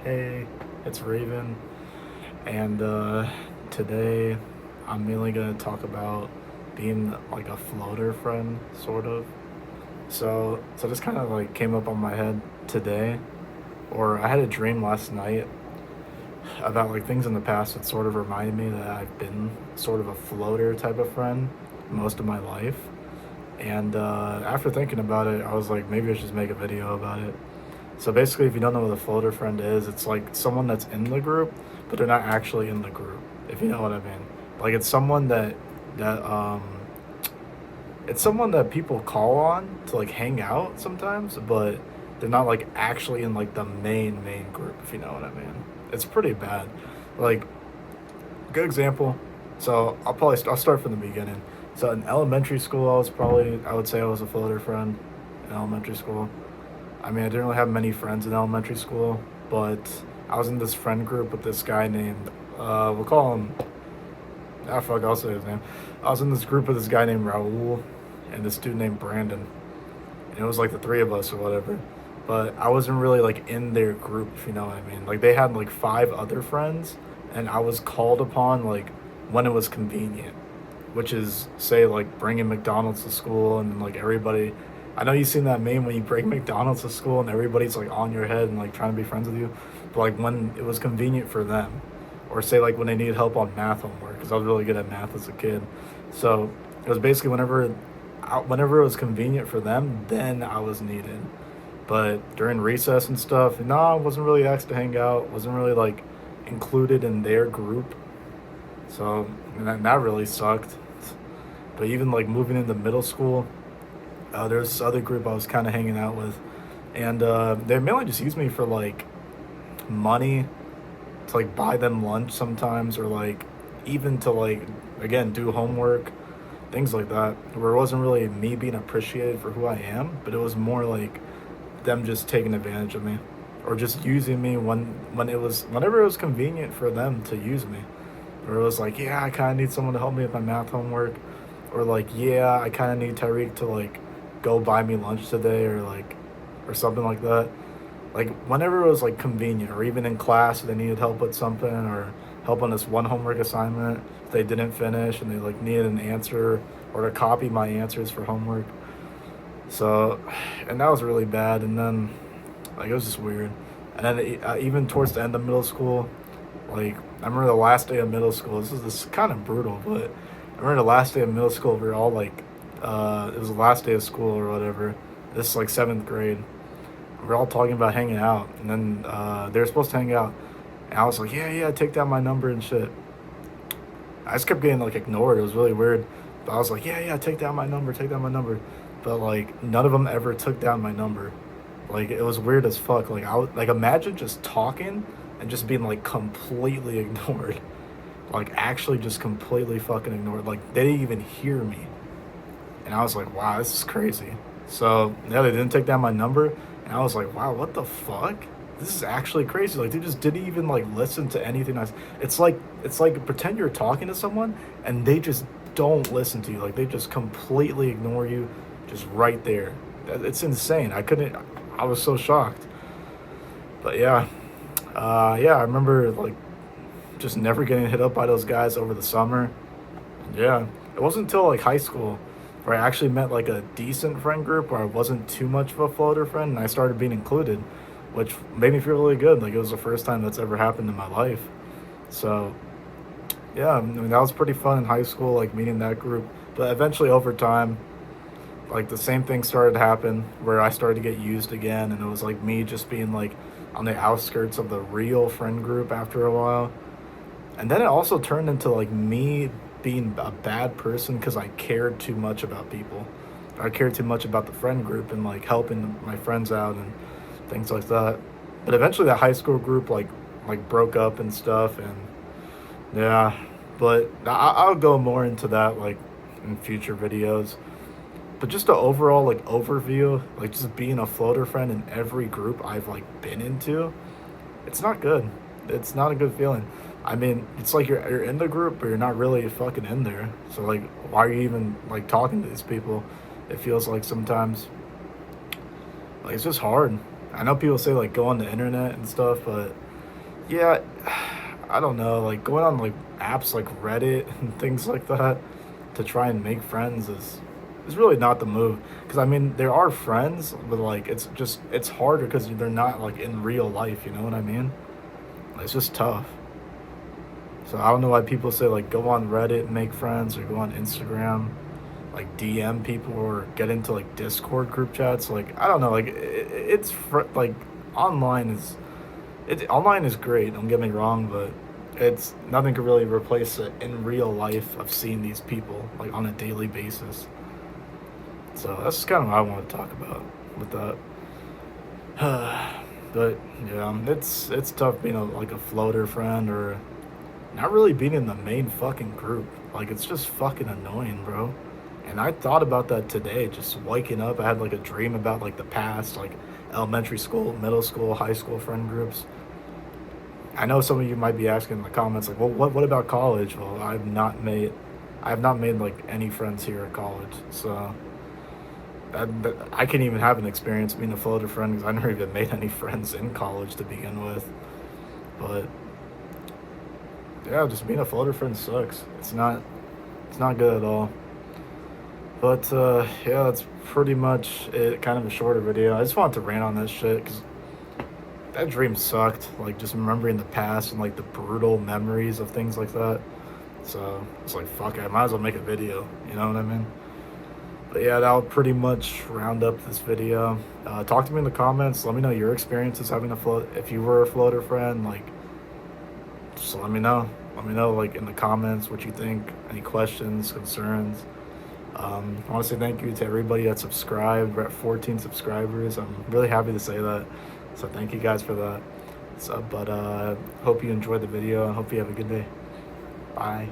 Hey, it's Raven, and today I'm mainly gonna talk about being like a floater friend, sort of. So this kind of like came up on my head today, or I had a dream last night about like things in the past that sort of reminded me that I've been sort of a floater type of friend most of my life. And after thinking about it, I was like, maybe I should just make a video about it. So basically, if you don't know what a floater friend is, it's like someone that's in the group, but they're not actually in the group. If you know what I mean. Like it's someone that it's someone that people call on to like hang out sometimes, but they're not like actually in like the main group. If you know what I mean. It's pretty bad. Like good example. So I'll start from the beginning. So in elementary school, I would say I was a floater friend in elementary school. I mean, I didn't really have many friends in elementary school, but I was in this friend group with this guy named, we'll call him, fuck, I'll say his name. I was in this group with this guy named Raul and this dude named Brandon. And it was like the three of us or whatever. But I wasn't really like in their group, if you know what I mean. Like they had like five other friends, and I was called upon like when it was convenient, which is say like bringing McDonald's to school and like everybody. I know you've seen that meme when you bring McDonald's to school and everybody's like on your head and like trying to be friends with you, but like when it was convenient for them, or say like when they needed help on math homework because I was really good at math as a kid. So it was basically whenever it was convenient for them, then I was needed. But during recess and stuff, no, I wasn't really asked to hang out. Wasn't really like included in their group. So and that really sucked. But even like moving into middle school, there's this other group I was kind of hanging out with, and they mainly just used me for like money to like buy them lunch sometimes, or like even to like again do homework, things like that. Where it wasn't really me being appreciated for who I am, but it was more like them just taking advantage of me, or just using me whenever it was convenient for them to use me. Or it was like, yeah, I kind of need someone to help me with my math homework, or like, yeah, I kind of need Tyreek to like go buy me lunch today, or like, or something like that. Like whenever it was like convenient, or even in class they needed help with something, or help on this one homework assignment they didn't finish and they like needed an answer or to copy my answers for homework. So, and that was really bad. And then like it was just weird. And then even towards the end of middle school, like I remember the last day of middle school. This is kind of brutal, but I remember the last day of middle school. We were all like, it was the last day of school or whatever. This is like seventh grade. We were all talking about hanging out, and then they were supposed to hang out, and I was like, yeah, take down my number and shit. I just kept getting like ignored. It was really weird. But I was like, yeah, take down my number, take down my number. But like none of them ever took down my number. Like it was weird as fuck. Like like imagine just talking and just being like completely ignored. Like actually just completely fucking ignored. Like they didn't even hear me. And I was like, wow, this is crazy. So yeah, they didn't take down my number, and I was like, wow, what the fuck? This is actually crazy. Like they just didn't even like listen to anything it's like pretend you're talking to someone and they just don't listen to you. Like they just completely ignore you, just right there. It's insane. I was so shocked. But yeah, yeah, I remember like just never getting hit up by those guys over the summer. Yeah, it wasn't until like high school where I actually met like a decent friend group where I wasn't too much of a floater friend and I started being included, which made me feel really good. Like it was the first time that's ever happened in my life. So yeah, I mean that was pretty fun in high school, like meeting that group. But eventually over time, like the same thing started to happen where I started to get used again, and it was like me just being like on the outskirts of the real friend group after a while. And then it also turned into like me being a bad person because I cared too much about people. I cared too much about the friend group and like helping my friends out and things like that. But eventually that high school group like broke up and stuff, and yeah. But I'll go more into that like in future videos. But just the overall like overview, like just being a floater friend in every group I've like been into, it's not good. It's not a good feeling. I mean, it's like you're in the group, but you're not really fucking in there. So like, why are you even like talking to these people? It feels like sometimes, like it's just hard. I know people say like go on the internet and stuff, but Yeah, I don't know, like, going on, like, apps like Reddit and things like that to try and make friends is really not the move. Because I mean, there are friends, but, like, it's harder because 'cause they're not, like, in real life, you know what I mean? It's just tough. So I don't know why people say, like, go on Reddit and make friends or go on Instagram, like, DM people or get into, like, Discord group chats, like, I don't know, like, like, online is online is great, don't get me wrong, but it's nothing could really replace it in real life of seeing these people like on a daily basis. So that's kind of what I want to talk about with that. But yeah, it's tough being like a floater friend or not really being in the main fucking group. Like it's just fucking annoying, bro. And I thought about that today, just waking up. I had like a dream about like the past, like elementary school, middle school, high school friend groups. I know some of you might be asking in the comments, like, well, what about college? Well, I have not made like any friends here at college, so I can't even have an experience being a floater friend because I never even made any friends in college to begin with. But yeah, just being a floater friend sucks. It's not good at all. But yeah, that's pretty much it. Kind of a shorter video. I just wanted to rant on this shit because that dream sucked. Like just remembering the past and like the brutal memories of things like that. So it's like fuck it, I might as well make a video. You know what I mean? But yeah, that'll pretty much round up this video. Talk to me in the comments. Let me know your experiences having a float. If you were a floater friend, like, just let me know. Let me know like in the comments what you think. Any questions, concerns. I want to say thank you to everybody that subscribed. We're at 14 subscribers. I'm really happy to say that. So thank you guys for that. So, but hope you enjoyed the video and hope you have a good day. Bye.